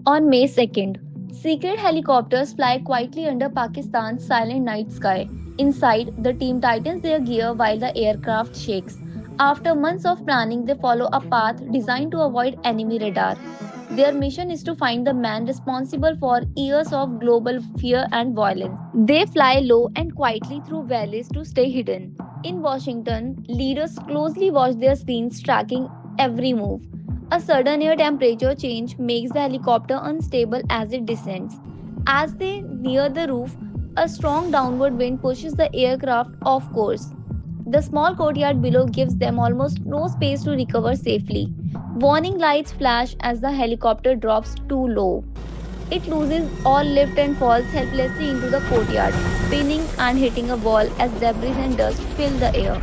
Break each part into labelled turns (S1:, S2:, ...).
S1: On May 2nd, secret helicopters fly quietly under Pakistan's silent night sky. Inside, the team tightens their gear while the aircraft shakes. After months of planning, they follow a path designed to avoid enemy radar. Their mission is to find the man responsible for years of global fear and violence. They fly low and quietly through valleys to stay hidden. In Washington, leaders closely watch their screens, tracking every move. A sudden air temperature change makes the helicopter unstable as it descends. As they near the roof, a strong downward wind pushes the aircraft off course. The small courtyard below gives them almost no space to recover safely. Warning lights flash as the helicopter drops too low. It loses all lift and falls helplessly into the courtyard, spinning and hitting a wall as debris and dust fill the air.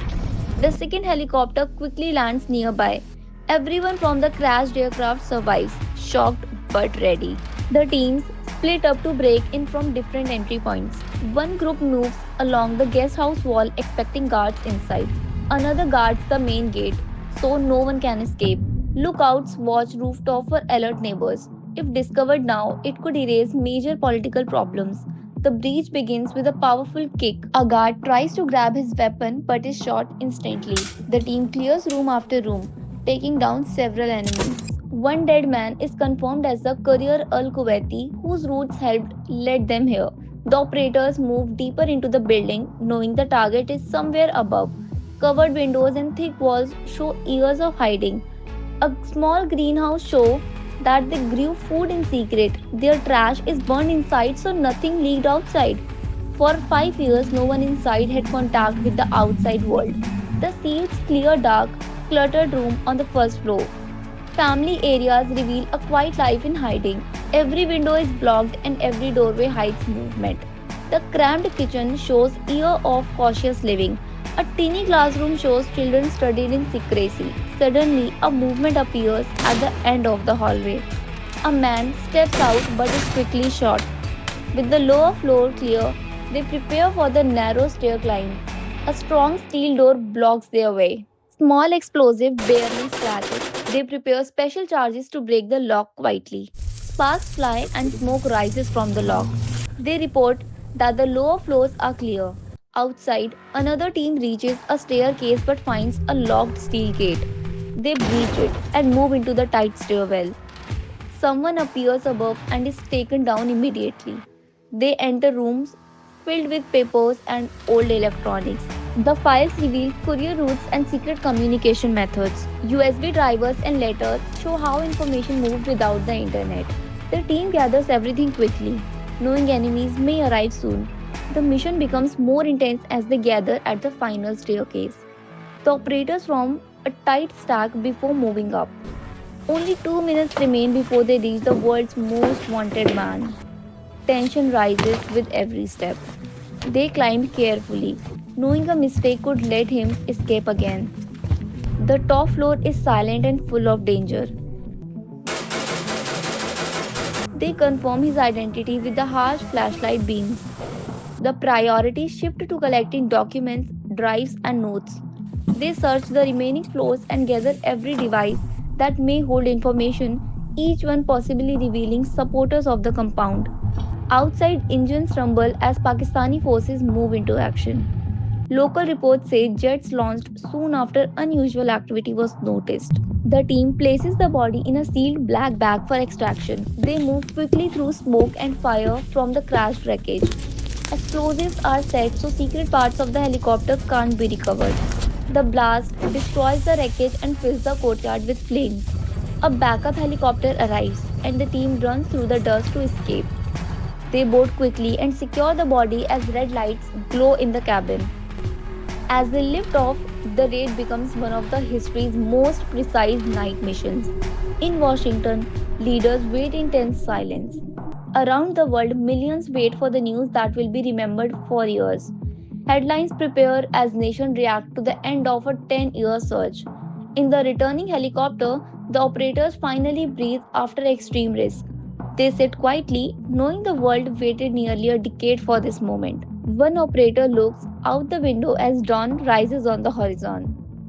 S1: The second helicopter quickly lands nearby. Everyone from the crashed aircraft survives, shocked but ready. The teams split up to break in from different entry points. One group moves along the guest house wall expecting guards inside. Another guards the main gate so no one can escape. Lookouts watch rooftop for alert neighbors. If discovered now, it could erase major political problems. The breach begins with a powerful kick. A guard tries to grab his weapon but is shot instantly. The team clears room after room, taking down several enemies. One dead man is confirmed as the courier Al Kuwaiti, whose roots helped lead them here. The operators move deeper into the building, knowing the target is somewhere above. Covered windows and thick walls show years of hiding. A small greenhouse shows that they grew food in secret. Their trash is burned inside so nothing leaked outside. For 5 years, no one inside had contact with the outside world. The sealed, clear, dark, cluttered room on the first floor. Family areas reveal a quiet life in hiding. Every window is blocked and every doorway hides movement. The cramped kitchen shows year of cautious living. A teeny classroom shows children studied in secrecy. Suddenly, a movement appears at the end of the hallway. A man steps out but is quickly shot. With the lower floor clear, they prepare for the narrow stair climb. A strong steel door blocks their way. Small explosive barely scratches. They prepare special charges to break the lock quietly. Sparks fly and smoke rises from the lock. They report that the lower floors are clear. Outside, another team reaches a staircase but finds a locked steel gate. They breach it and move into the tight stairwell. Someone appears above and is taken down immediately. They enter rooms filled with papers and old electronics. The files reveal courier routes and secret communication methods. USB drivers and letters show how information moved without the internet. The team gathers everything quickly, knowing enemies may arrive soon. The mission becomes more intense as they gather at the final staircase. The operators form a tight stack before moving up. Only 2 minutes remain before they reach the world's most wanted man. Tension rises with every step. They climbed carefully, knowing a mistake could let him escape again. The top floor is silent and full of danger. They confirm his identity with the harsh flashlight beams. The priority shift to collecting documents, drives, and notes. They search the remaining floors and gather every device that may hold information, each one possibly revealing supporters of the compound. Outside, engines rumble as Pakistani forces move into action. Local reports say jets launched soon after unusual activity was noticed. The team places the body in a sealed black bag for extraction. They move quickly through smoke and fire from the crashed wreckage. Explosives are set so secret parts of the helicopter can't be recovered. The blast destroys the wreckage and fills the courtyard with flames. A backup helicopter arrives and the team runs through the dust to escape. They board quickly and secure the body as red lights glow in the cabin. As they lift off, the raid becomes one of the history's most precise night missions. In Washington, leaders wait in tense silence. Around the world, millions wait for the news that will be remembered for years. Headlines prepare as nations react to the end of a 10-year search. In the returning helicopter, the operators finally breathe after extreme risk. They sit quietly, knowing the world waited nearly a decade for this moment. One operator looks out the window as dawn rises on the horizon.